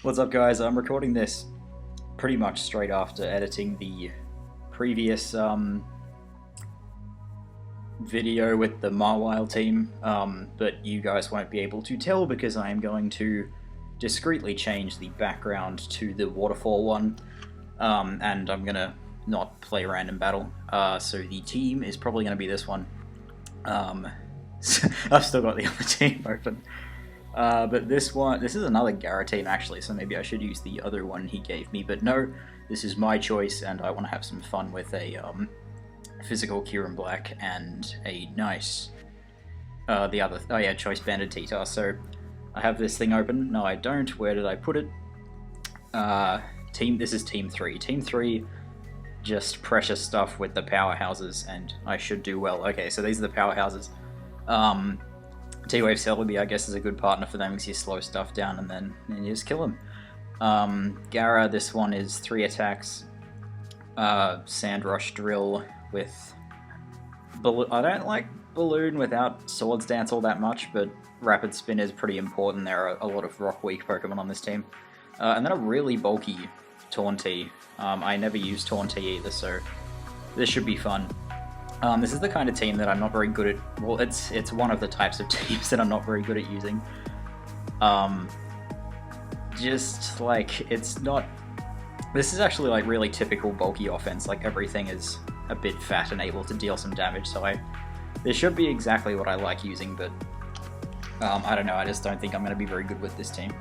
What's up, guys? I'm recording this pretty much straight after editing the previous video with the Mawile team, but you guys won't be able to tell because I am going to discreetly change the background to the waterfall one, and I'm gonna not play random battle, so the team is probably going to be this one. I've still got the other team open. But this is another Gara team actually, so maybe I should use the other one he gave me, but no, this is my choice and I want to have some fun with a physical Kieran Black and a nice, choice banded Ttar. So I have this thing open. No, I don't. Where did I put it? This is Team 3. Team 3, just pressure stuff with the powerhouses and I should do well. Okay, so these are the powerhouses. T-Wave Celebi, I guess, is a good partner for them because you slow stuff down and then you just kill him. Gara, this one is 3 attacks. Sand Rush Drill with... I don't like Balloon without Swords Dance all that much, but Rapid Spin is pretty important. There are a lot of rock-weak Pokemon on this team. And then a really bulky Taunty. I never used Taunty either, so this should be fun. This is the kind of team that I'm not very good at. Well, it's one of the types of teams that I'm not very good at using. Just like, it's not... This is actually like really typical bulky offense, like everything is a bit fat and able to deal some damage, so this should be exactly what I like using, but I don't know, I just don't think I'm going to be very good with this team.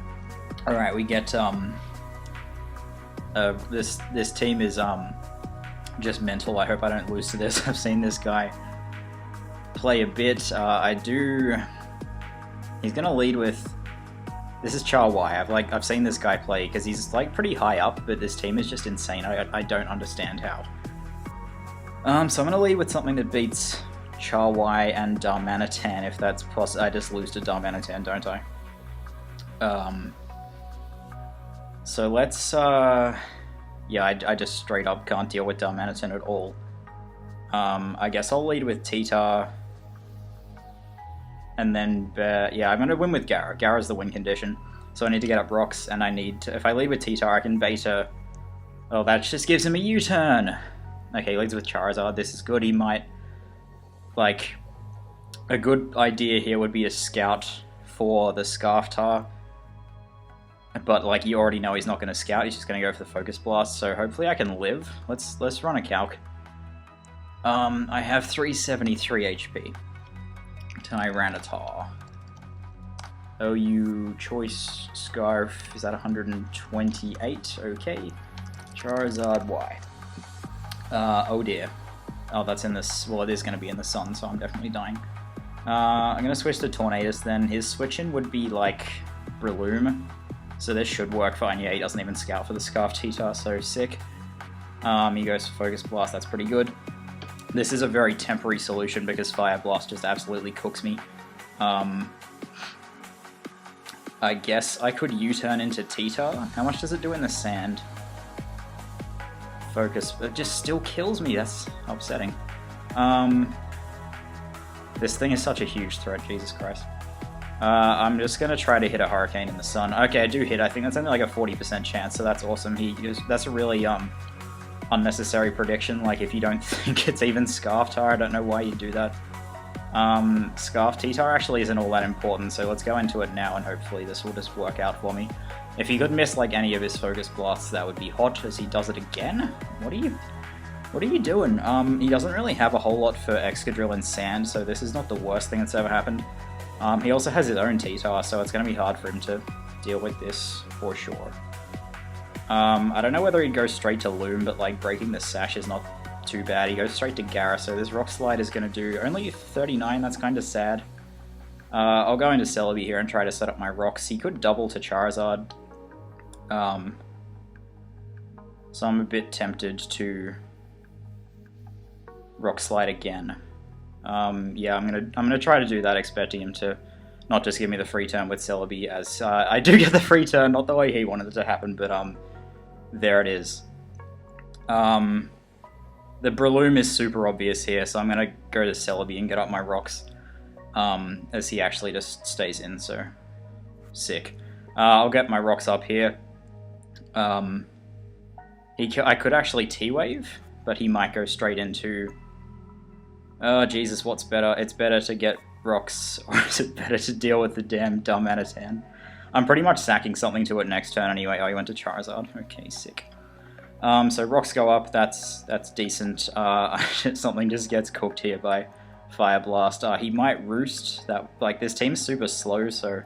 Alright, we get, this team is, just mental. I hope I don't lose to this. I've seen this guy play a bit. He's gonna lead with... This is Char Y. I've seen this guy play because he's like pretty high up, but this team is just insane. I don't understand how. So I'm gonna lead with something that beats Char Y and Darmanitan, if that's possible. I just lose to Darmanitan, don't I? So let's yeah, I just straight up can't deal with Darmanitan at all. I guess I'll lead with Ttar. And then, yeah, I'm going to win with Gara. Gara's the win condition. So I need to get up rocks, and I need to... If I lead with Ttar, I can beta... Oh, that just gives him a U-turn! Okay, he leads with Charizard. This is good. He might... Like, a good idea here would be a scout for the Ttar. But like you already know he's not going to scout, he's just going to go for the Focus Blast, so hopefully I can live. Let's run a calc. I have 373 HP. Tyranitar. OU Choice Scarf is at 128, okay. Charizard Y. Oh dear. Oh, that's in this, well it is going to be in the sun, so I'm definitely dying. I'm going to switch to Tornadus then. His switch-in would be like Breloom. So this should work fine. Yeah, he doesn't even scout for the Scarf Ttar, so sick. He goes for Focus Blast, that's pretty good. This is a very temporary solution because Fire Blast just absolutely cooks me. I guess I could U-turn into Ttar. How much does it do in the sand? Focus, it just still kills me, that's upsetting. This thing is such a huge threat, Jesus Christ. I'm just going to try to hit a Hurricane in the sun. Okay, I do hit. I think that's only like a 40% chance, so that's awesome. That's a really unnecessary prediction. Like, if you don't think it's even Scarf Ttar, I don't know why you do that. Scarf Ttar actually isn't all that important, so let's go into it now, and hopefully this will just work out for me. If he could miss like any of his Focus Blasts, that would be hot, as he does it again. What are you doing? He doesn't really have a whole lot for Excadrill and Sand, so this is not the worst thing that's ever happened. He also has his own Ttar, so it's going to be hard for him to deal with this, for sure. I don't know whether he'd go straight to Loom, but like breaking the Sash is not too bad. He goes straight to Gara, so this Rock Slide is going to do only 39, that's kind of sad. I'll go into Celebi here and try to set up my rocks. He could double to Charizard. So I'm a bit tempted to Rock Slide again. Yeah, I'm gonna try to do that, expecting him to not just give me the free turn with Celebi, as I do get the free turn, not the way he wanted it to happen, but there it is. The Breloom is super obvious here, so I'm gonna go to Celebi and get up my rocks, as he actually just stays in, so sick. I'll get my rocks up here. I could actually T-Wave, but he might go straight into... Oh, Jesus, what's better? It's better to get rocks, or is it better to deal with the damn dumb Anitan? I'm pretty much sacking something to it next turn anyway. Oh, he went to Charizard. Okay, sick. So rocks go up, that's decent. Something just gets cooked here by Fire Blast. He might Roost. This team's super slow, so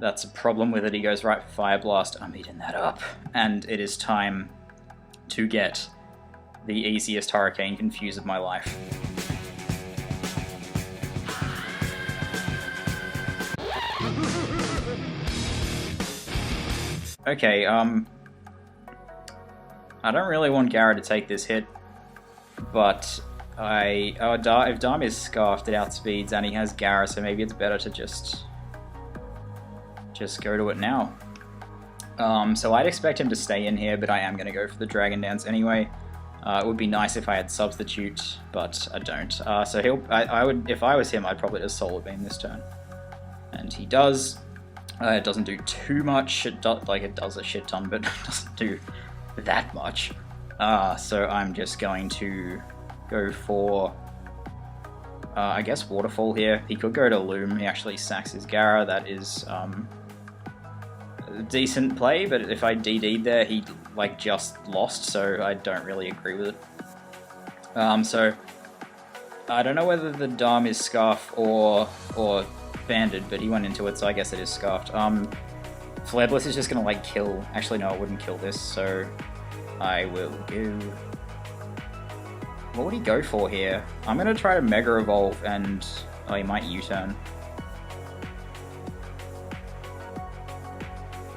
that's a problem with it. He goes right for Fire Blast. I'm eating that up. And it is time to get the easiest Hurricane Confuse of my life. Okay, I don't really want Gara to take this hit, but if Dharm is Scarfed, it outspeeds, and he has Gara, so maybe it's better to just go to it now. So I'd expect him to stay in here, but I am going to go for the Dragon Dance anyway. It would be nice if I had Substitute, but I don't. So I would, if I was him, I'd probably just Solar Beam this turn, and he does. It doesn't do too much. It does a shit ton, but it doesn't do that much. So I'm just going to go for, I guess, Waterfall here. He could go to Loom. He actually sacks his Gara. That is a decent play, but if I DD'd there, he just lost, so I don't really agree with it. So I don't know whether the Dharm is Scarf or Banded, but he went into it, so I guess it is Scarfed. Flare Blitz is just gonna kill. Actually, no, it wouldn't kill this, so I will go. What would he go for here? I'm gonna try to Mega Evolve, and oh, he might U-turn.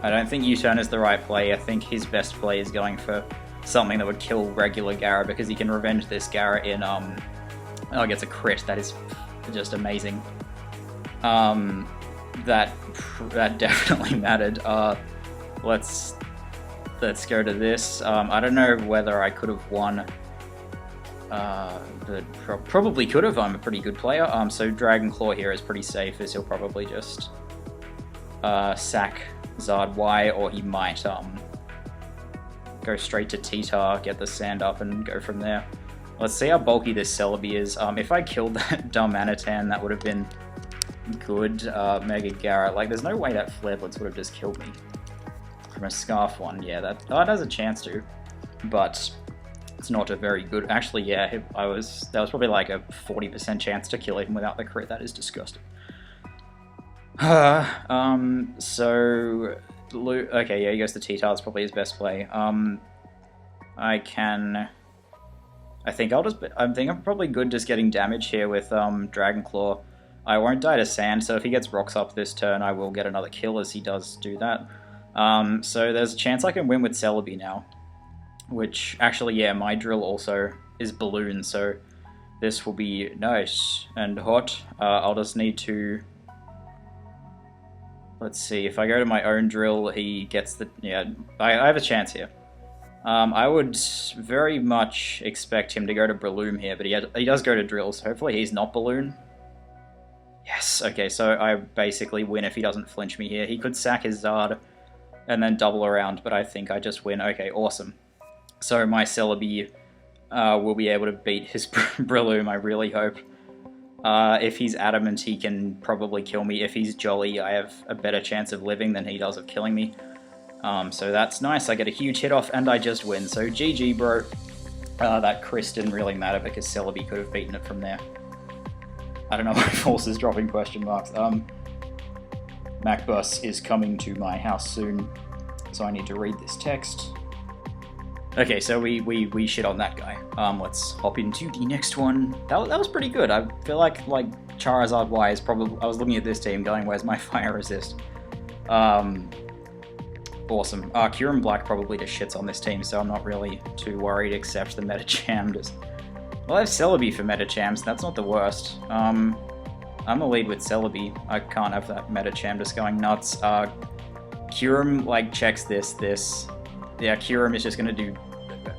I don't think U-turn is the right play. I think his best play is going for something that would kill regular Gara, because he can revenge this Gara in oh, it gets a crit. That is just amazing. That definitely mattered. Let's go to this. I don't know whether I could have won, but probably could have. I'm a pretty good player. So Dragon Claw here is pretty safe, as he'll probably just sack Zard Y, or he might go straight to Ttar, get the sand up, and go from there. Let's see how bulky this Celebi is. If I killed that dumb Anitan, that would have been good. Mega Gara. There's no way that Flare Blitz would have just killed me from a Scarf one. Yeah, that has a chance to, but it's not a very good. Actually, yeah, that was probably a 40% chance to kill even without the crit. That is disgusting. So okay, yeah, he goes to Ttar. It's probably his best play. I think I'm probably good just getting damage here with Dragon Claw. I won't die to Sand, so if he gets Rocks up this turn, I will get another kill as he does do that. So there's a chance I can win with Celebi now, which actually, yeah, my drill also is Balloon, so this will be nice and hot. I'll just need to... Let's see, if I go to my own drill, he gets the... Yeah, I have a chance here. I would very much expect him to go to Breloom here, but he does go to drill, so hopefully he's not Balloon. Yes, okay, so I basically win if he doesn't flinch me here. He could sack his Zard and then double around, but I think I just win. Okay, awesome. So my Celebi will be able to beat his Breloom, I really hope. If he's adamant, he can probably kill me. If he's jolly, I have a better chance of living than he does of killing me. So that's nice. I get a huge hit off, and I just win. So GG, bro. That Chris didn't really matter because Celebi could have beaten it from there. I don't know why Force is dropping question marks. MacBus is coming to my house soon, so I need to read this text. Okay, so we shit on that guy. Let's hop into the next one. That was pretty good. I feel like Charizard Y is probably... I was looking at this team going, where's my fire resist? Awesome. Kyurem Black probably just shits on this team, so I'm not really too worried, except the Meta Cham just... Well, I have Celebi for Meta Cham, so that's not the worst. I'm a lead with Celebi. I can't have that Meta Cham just going nuts. Kyurem, checks this. Yeah, Kyurem is just going to do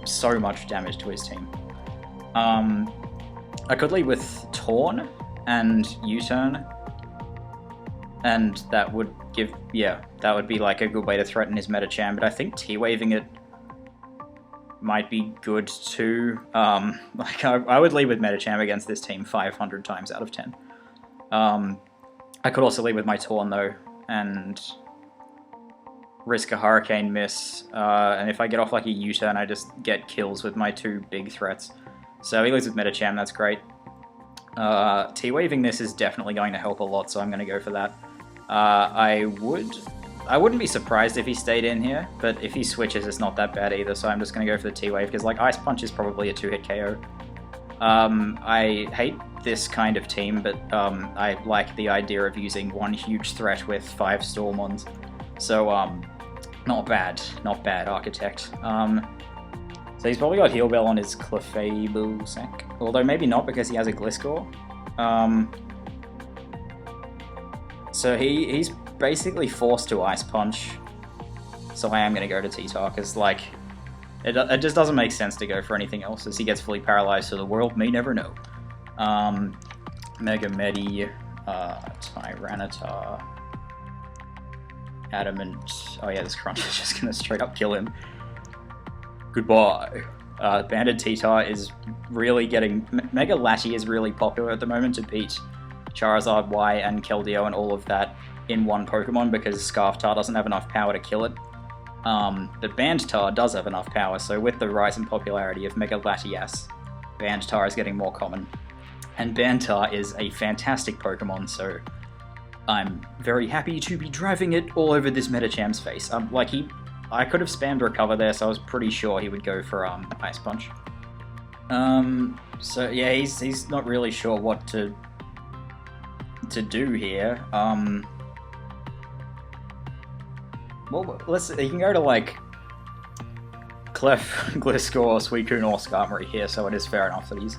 so much damage to his team. I could lead with Torn and U-turn, And that would give, yeah, that would be like a good way to threaten his Meta Cham, but I think T-Waving it might be good too. Like I would lead with Meta Cham against this team 500 times out of 10. I could also lead with my Taunt though, and risk a Hurricane miss, and if I get off like a U-turn, I just get kills with my 2 big threats. So he leads with Meta Cham, that's great. T-Waving this is definitely going to help a lot, so I'm going to go for that. I wouldn't be surprised if he stayed in here, but if he switches, it's not that bad either, so I'm just going to go for the T-Wave, because like Ice Punch is probably a 2-hit KO. I hate this kind of team, but I like the idea of using one huge threat with 5 Stormons. So, not bad, Architect. So he's probably got Heal Bell on his Clefable-Sec, although maybe not because he has a Gliscor. So he's basically forced to Ice Punch, so I am going to go to Ttar, because like, it just doesn't make sense to go for anything else, as he gets fully paralyzed, so the world may never know. Mega Medi, Tyranitar, Adamant. Oh yeah, this Crunch is just going to straight up kill him. Goodbye. Banded Ttar is really getting... Mega Lati is really popular at the moment to beat Charizard, Y, and Keldeo and all of that in one Pokemon, because Scarf Tar doesn't have enough power to kill it. But Band Tar does have enough power, so with the rise in popularity of Mega Latias, Band Tar is getting more common. And Band Tar is a fantastic Pokemon, so I'm very happy to be driving it all over this Meta Cham's face. I could have spammed Recover there, so I was pretty sure he would go for Ice Punch. So yeah, he's not really sure what to do here. Well, he can go to like Clef, Gliscor, Suicune, or Skarmory here, so it is fair enough that he's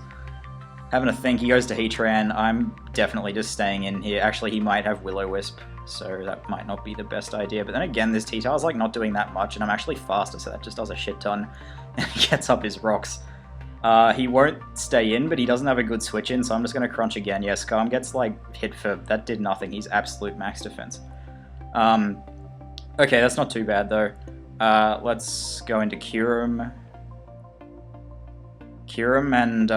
having a think. He goes to Heatran. I'm definitely just staying in here. Actually, he might have Will-O-Wisp, so that might not be the best idea. But then again, this Ttar's like not doing that much, and I'm actually faster, so that just does a shit ton. And he gets up his rocks. He won't stay in, but he doesn't have a good switch in, so I'm just going to Crunch again. Yeah, Skarm gets like hit for... That did nothing. He's absolute max defense. Okay, that's not too bad though. Let's go into Kyurem. And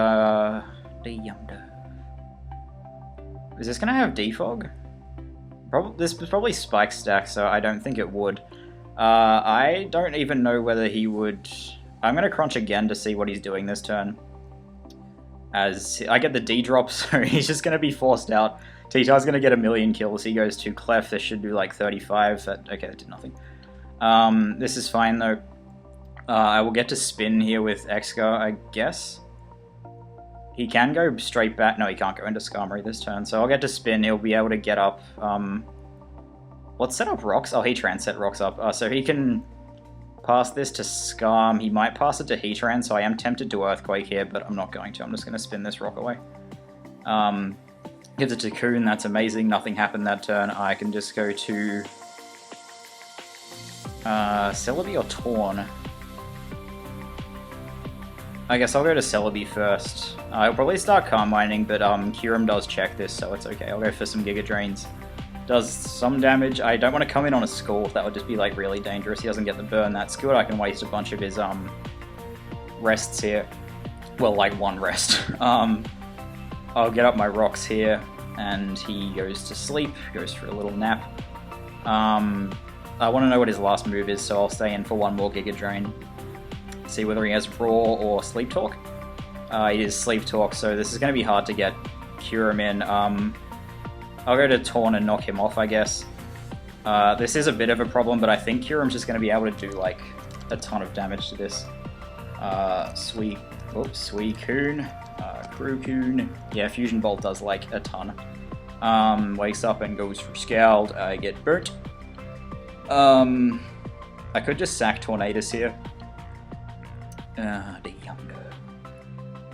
is this gonna have Defog? This was probably Spike Stack, so I don't think it would. I don't even know whether he would... I'm gonna Crunch again to see what he's doing this turn. As I get the D-drop, so he's just gonna be forced out. Ttar's gonna get a million kills. He goes to Clef. This should do like 35. Okay, that did nothing. This is fine though. I will get to spin here with Excar, I guess. He can go straight back. No, he can't go into Skarmory this turn. So I'll get to spin. He'll be able to get up. Let's set up rocks. Oh, Heatran set rocks up. So he can pass this to Skarm. He might pass it to Heatran, so I am tempted to Earthquake here, but I'm not going to. I'm just going to spin this rock away. Gives it to Coon. That's amazing. Nothing happened that turn. I can just go to Celebi or Torn. I guess I'll go to Celebi first. I'll probably start Calm Mining, but Kyurem does check this, so it's okay. I'll go for some Giga Drains. Does some damage. I don't want to come in on a Skull. That would just be like really dangerous. He doesn't get the burn. That's good. I can waste a bunch of his rests here. Well, like one rest. I'll get up my rocks here, and he goes to sleep. Goes for a little nap. I want to know what his last move is, so I'll stay in for one more Giga Drain. See whether he has Roar or Sleep Talk. He is Sleep Talk, so this is going to be hard to get Kyurem in. I'll go to Taunt and knock him off, I guess. This is a bit of a problem, but I think Kyurem's just going to be able to do like a ton of damage to this. Suicune, Crewcoon. Yeah, Fusion Bolt does like a ton. Wakes up and goes for Scald. I get burnt. I could just sack Tornadus here.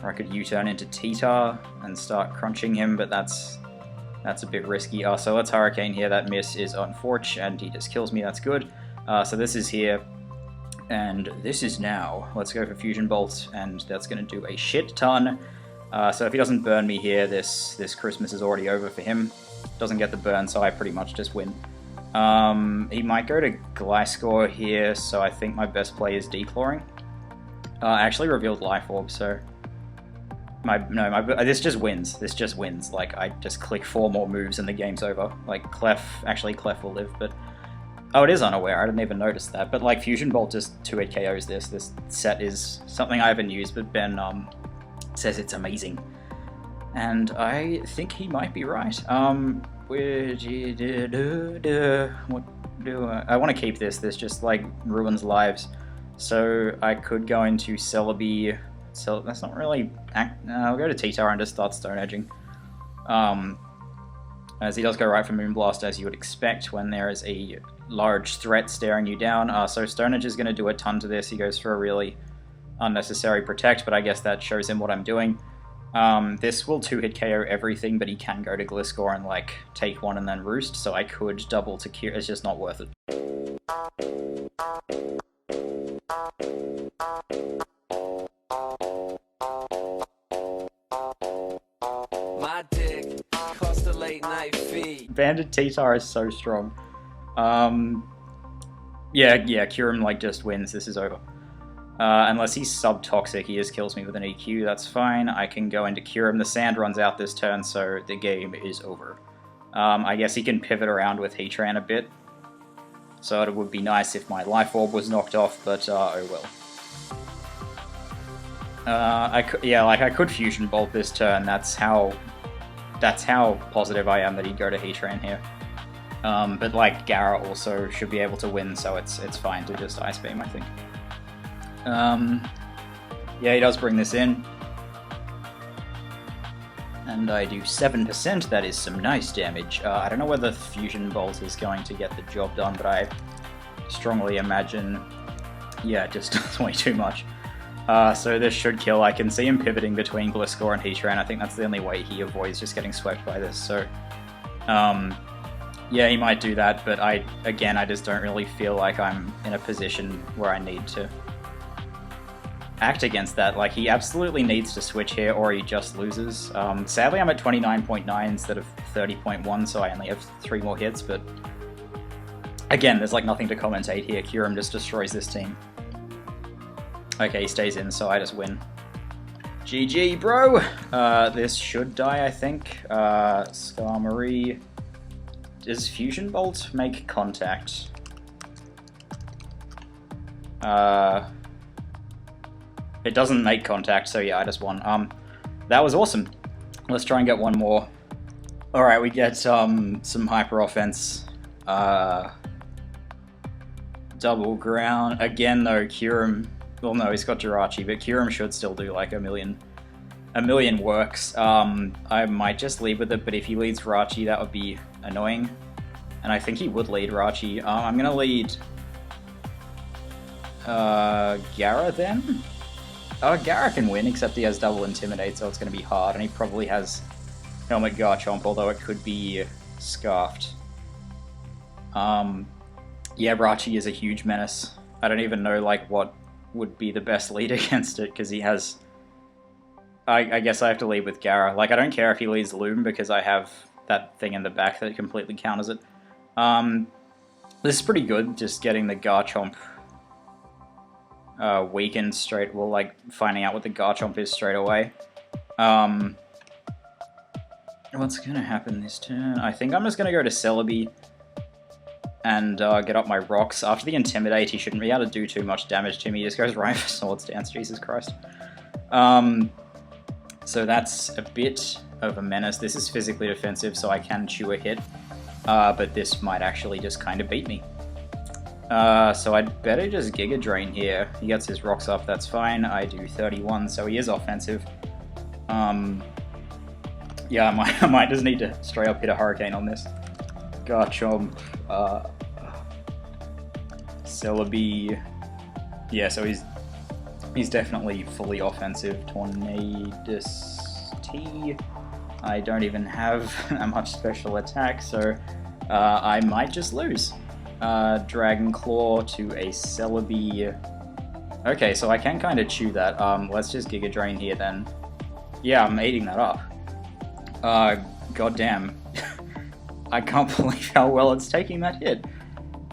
Or I could U-turn into Ttar and start crunching him, but that's a bit risky. So let's Hurricane here. That miss is unfortunate, and he just kills me. That's good. So this is here, and this is now. Let's go for Fusion Bolt, and that's going to do a shit ton. So if he doesn't burn me here, this Christmas is already over for him. Doesn't get the burn, so I pretty much just win. He might go to Gliscor here, so I think my best play is Declawing. I actually revealed Life Orb, so... this just wins. This just wins. Like, I just click 4 more moves and the game's over. Like, Clef will live, but... Oh, it is Unaware, I didn't even notice that. But, like, Fusion Bolt just 2-hit KOs this. This set is something I haven't used, but Ben, says it's amazing. And I think he might be right. What do I want to keep this. This just, like, ruins lives. So, I could go into Celebi. So, that's not really... I'll go to Ttar and just start Stone Edging. As he does go right for Moonblast, as you would expect when there is a large threat staring you down. So Stone Edge is going to do a ton to this. He goes for a really unnecessary Protect, but I guess that shows him what I'm doing. This will 2-hit KO everything, but he can go to Gliscor and, like, take 1 and then Roost, so I could double to Cure. It's just not worth it. My dick cost a late night fee. Banded Ttar is so strong. Yeah, Cure him, like, just wins. This is over. Unless he's sub-toxic, he just kills me with an EQ, that's fine. I can go into Cure him. The sand runs out this turn, so the game is over. I guess he can pivot around with Heatran a bit. So it would be nice if my Life Orb was knocked off, but oh well. I could Fusion Bolt this turn. That's how positive I am that he'd go to Heatran here. But, like, Gara also should be able to win, so it's fine to just Ice Beam, I think. Yeah, he does bring this in. And I do 7%, that is some nice damage. I don't know whether Fusion Bolt is going to get the job done, but I strongly imagine... Yeah, it just does way too much. So this should kill. I can see him pivoting between Gliscor and Heatran. I think that's the only way he avoids just getting swept by this, so... yeah, he might do that, but I just don't really feel like I'm in a position where I need to act against that. Like, he absolutely needs to switch here or he just loses. Sadly, I'm at 29.9 instead of 30.1, so I only have 3 more hits, but again, there's, like, nothing to commentate here. Kyurem just destroys this team. Okay, he stays in, so I just win. GG, bro! This should die, I think. Skarmory... Does Fusion Bolt make contact? It doesn't make contact, so yeah, I just won. That was awesome. Let's try and get one more. Alright, we get some hyper offense. Double ground. Again, though, Kyurem... Well, no, he's got Jirachi, but Kyurem should still do like a million works. I might just lead with it, but if he leads Rachi, that would be annoying. And I think he would lead Rachi. I'm gonna lead Gara then? Gara can win, except he has double Intimidate, so it's gonna be hard, and he probably has Helmet Garchomp, although it could be Scarfed. Yeah, Rachi is a huge menace. I don't even know, like, what would be the best lead against it, because he has... I guess I have to lead with Gara. Like, I don't care if he leads Loom, because I have that thing in the back that completely counters it. This is pretty good, just getting the Garchomp weakened straight, well, like, finding out what the Garchomp is straight away. What's gonna happen this turn? I think I'm just gonna go to Celebi and get up my rocks. After the Intimidate, he shouldn't be able to do too much damage to me. He just goes right for Swords Dance, Jesus Christ. So that's a bit of a menace. This is physically defensive, so I can chew a hit. But this might actually just kind of beat me. So I'd better just Giga Drain here. He gets his rocks up, that's fine. I do 31, so he is offensive. Yeah, I might just need to straight up hit a Hurricane on this. Garchomp, Celebi. Yeah, so he's definitely fully offensive. Tornadus T. I don't even have that much special attack, so I might just lose. Dragon Claw to a Celebi. Okay, so I can kind of chew that. Let's just Giga Drain here then. Yeah, I'm eating that up. God damn. I can't believe how well it's taking that hit.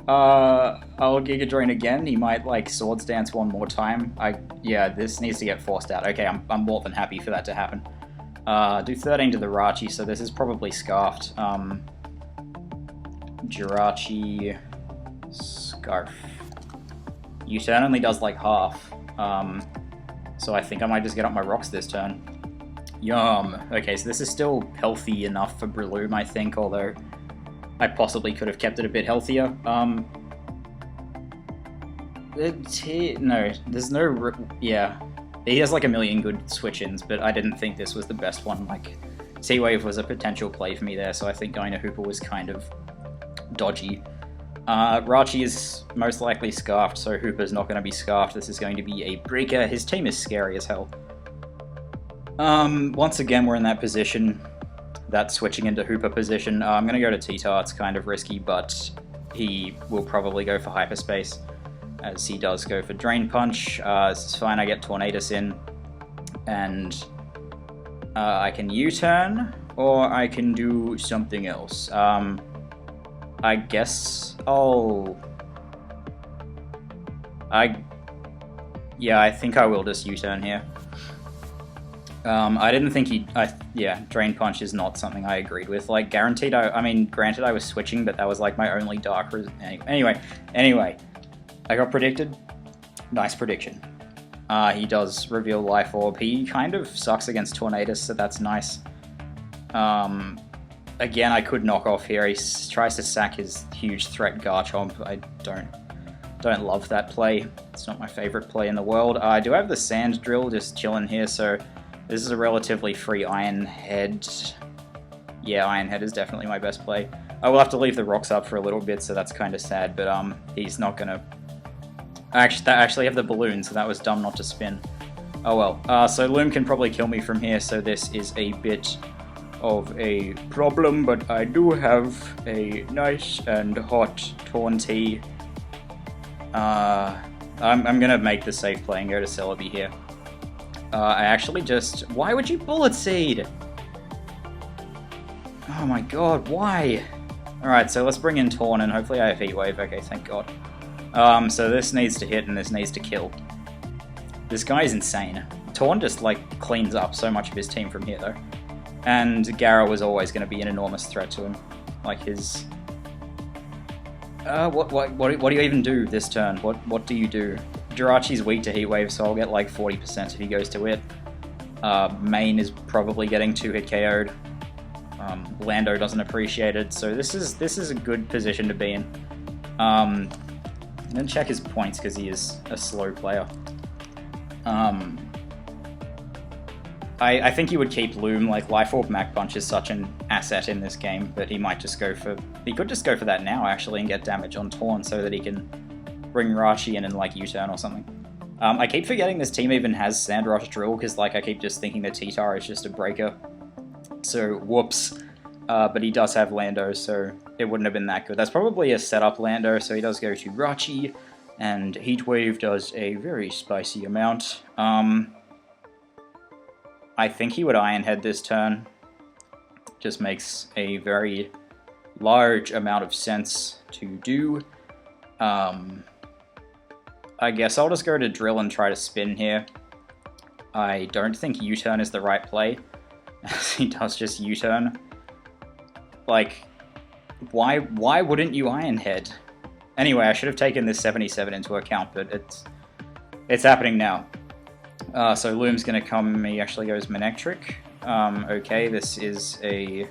I'll Giga Drain again. He might like Swords Dance one more time. Yeah, this needs to get forced out. Okay, I'm more than happy for that to happen. Do 13 to the Rachi, so this is probably Scarfed. Jirachi, Scarf. U-turn only does like half. So I think I might just get up my rocks this turn. Yum. Okay, so this is still healthy enough for Breloom, I think, although I possibly could have kept it a bit healthier. No, there's no... Yeah. He has like a million good switch-ins, but I didn't think this was the best one. Like, T-Wave was a potential play for me there, so I think going to Hooper was kind of dodgy. Rachi is most likely Scarfed, so Hooper's not going to be Scarfed. This is going to be a Breaker. His team is scary as hell. Once again, we're in that position, that switching into Hooper position. I'm going to go to Ttar. It's kind of risky, but he will probably go for Hyperspace, as he does go for Drain Punch. This is fine. I get Tornadus in, and I can U-turn, or I can do something else. I guess I'll... Yeah, I think I will just U-turn here. I didn't think he'd... yeah, Drain Punch is not something I agreed with. Like, guaranteed, I mean, granted I was switching, but that was like my only dark... Anyway, I got predicted. Nice prediction. He does reveal Life Orb. He kind of sucks against Tornadus, so that's nice. Again, I could knock off here. He tries to sack his huge threat Garchomp. I don't love that play. It's not my favorite play in the world. I do have the Sand Drill just chilling here, so this is a relatively free Iron Head. Yeah, Iron Head is definitely my best play. I will have to leave the rocks up for a little bit, so that's kind of sad, but he's not gonna... I actually have the balloon, so that was dumb not to spin. Oh well. So Loom can probably kill me from here, so this is a bit of a problem, but I do have a nice and hot Taunty. I'm gonna make the safe play and go to Celebi here. I actually just... Why would you Bullet Seed? Oh my god, why? Alright, so let's bring in Torn, and hopefully I have Heat Wave. Okay, thank god. So this needs to hit, and this needs to kill. This guy is insane. Torn just, like, cleans up so much of his team from here, though. And Gara was always going to be an enormous threat to him. Like, his... what do you even do this turn? What do you do? Jirachi's weak to Heat Wave, so I'll get, like, 40% if he goes to it. Main is probably getting 2-hit KO'd. Lando doesn't appreciate it, so this is a good position to be in. And then check his points, because he is a slow player. I think he would keep Loom. Like, Life Orb Mach Punch is such an asset in this game, but he might just go for... He could just go for that now, actually, and get damage on Torn so that he can bring Rachi in and, like, U-turn or something. I keep forgetting this team even has Sandrush Drill, because, like, I keep just thinking that Ttar is just a breaker. So, whoops. But he does have Lando, so it wouldn't have been that good. That's probably a setup Lando, so he does go to Rachi, and Heat Wave does a very spicy amount. I think he would Iron Head this turn. Just makes a very large amount of sense to do. I guess I'll just go to Drill and try to spin here. I don't think U-turn is the right play, as he does just U-turn. Like, why wouldn't you Iron Head? Anyway, I should have taken this 77 into account, but it's happening now. So Loom's gonna come, he actually goes Manectric. Okay, this is a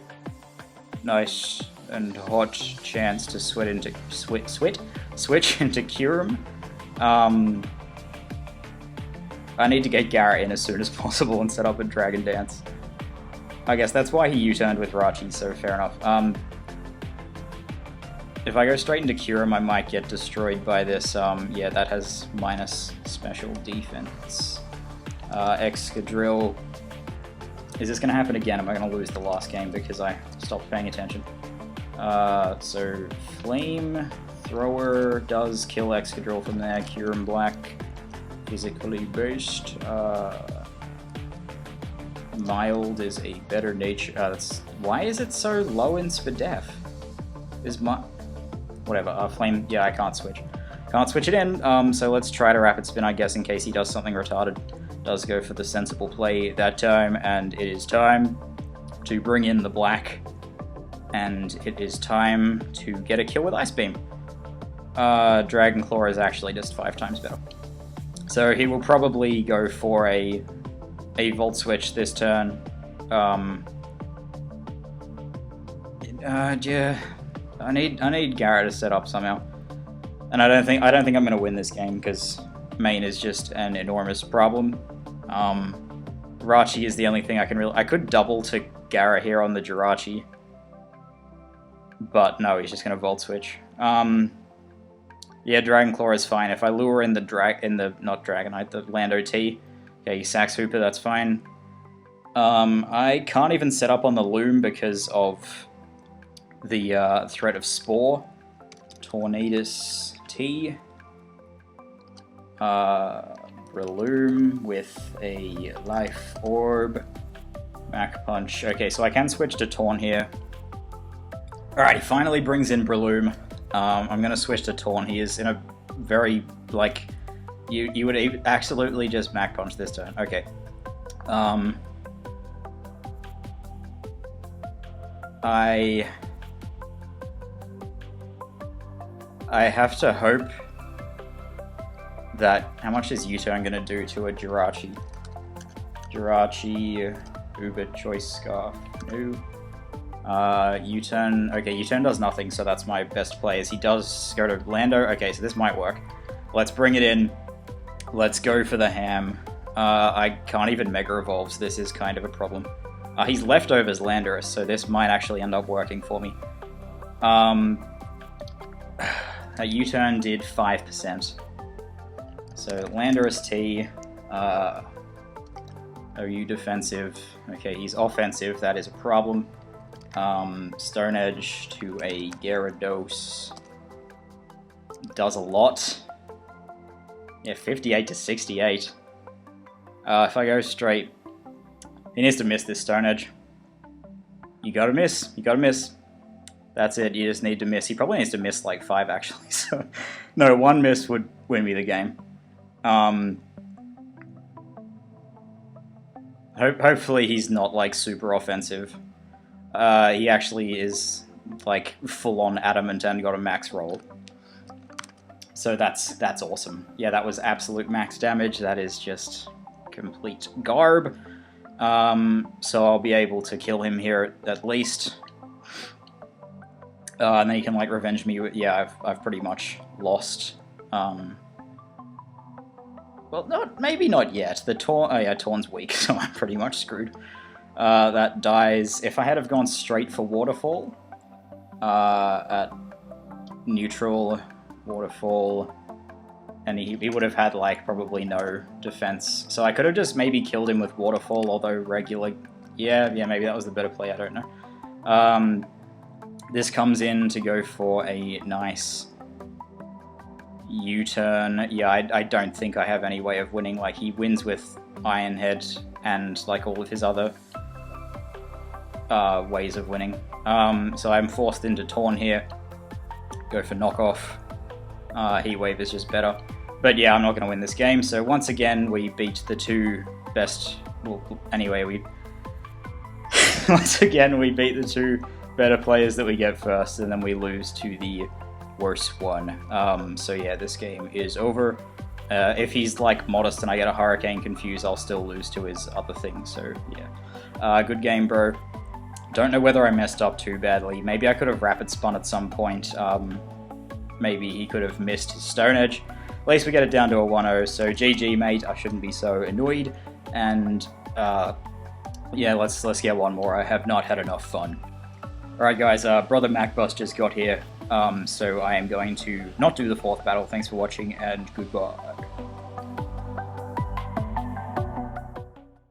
nice and hot chance to switch into Kyurem. I need to get Gara in as soon as possible and set up a Dragon Dance. I guess that's why he U-turned with Rachi, so fair enough. If I go straight into Kyurem, I might get destroyed by this. Yeah, that has minus special defense. Excadrill. Is this going to happen again? Am I going to lose the last game because I stopped paying attention? So Flame Thrower does kill Excadrill from there. Kyurem Black, physically based. Mild is a better nature. Why is it so low in Spadef? is my... Whatever, flame... Yeah, I can't switch. Can't switch it in, so let's try to rapid spin, I guess, in case he does something retarded. Does go for the sensible play that time, and it is time to bring in the black. And it is time to get a kill with Ice Beam. Dragon Claw is actually just 5 times better. So he will probably go for a Volt Switch this turn. Yeah, I need Garrett to set up somehow. And I don't think I'm gonna win this game because main is just an enormous problem. Jirachi is the only thing I can really... I could double to Garrett here on the Jirachi. But no, he's just gonna Volt Switch. Yeah, Dragon Claw is fine. If I lure in the not Dragonite, the Lando T. Okay, he sacks Hooper, that's fine. I can't even set up on the Loom because of the threat of Spore. Tornadus T. Breloom with a Life Orb. Mach Punch. Okay, so I can switch to Torn here. Alright, he finally brings in Breloom. I'm going to switch to Torn. He is in a very, like... You would absolutely just Mach Punch this turn. Okay. I have to hope that... How much is U-Turn going to do to a Jirachi? Jirachi, Uber Choice Scarf, no. U-Turn, okay, U-Turn does nothing, so that's my best play. As he does go to Lando, okay, so this might work. Let's bring it in. Let's go for the ham. I can't even Mega Evolve, so this is kind of a problem. He's leftovers Landorus, so this might actually end up working for me. A U-Turn did 5%. So Landorus T, OU defensive. Okay, he's offensive, that is a problem. Stone Edge to a Gyarados does a lot. Yeah, 58 to 68. If I go straight, he needs to miss this Stone Edge. You gotta miss. You gotta miss. That's it. You just need to miss. He probably needs to miss like 5 actually. So, no, 1 miss would win me the game. Hopefully he's not like super offensive. He actually is like full-on adamant and got a max roll. So that's awesome. Yeah, that was absolute max damage. That is just complete garb. So I'll be able to kill him here at least. And then he can like revenge me. Yeah, I've pretty much lost. Well, maybe not yet. The Torn, oh yeah, Torn's weak, so I'm pretty much screwed. That dies. If I had have gone straight for Waterfall, at neutral Waterfall, and he would have had like probably no defense. So I could have just maybe killed him with Waterfall, although regular. Yeah, maybe that was the better play. I don't know. This comes in to go for a nice U-turn. Yeah, I don't think I have any way of winning. Like, he wins with Iron Head and, like, all of his other ways of winning. So I'm forced into Torn here. Go for knockoff. Heat Wave is just better. But yeah, I'm not going to win this game. So once again, we beat the 2 best... Well, anyway, we... once again, we beat the 2 better players that we get first, and then we lose to the worst one. So yeah, this game is over. If he's like modest and I get a Hurricane Confuse, I'll still lose to his other thing, so yeah. Good game, bro. Don't know whether I messed up too badly. Maybe I could have Rapid Spun at some point. Maybe he could have missed his Stone Edge. At least we get it down to a 1-0, so GG, mate. I shouldn't be so annoyed. And yeah, let's get one more. I have not had enough fun. Alright guys, Brother MacBus just got here, so I am going to not do the 4th battle. Thanks for watching, and goodbye.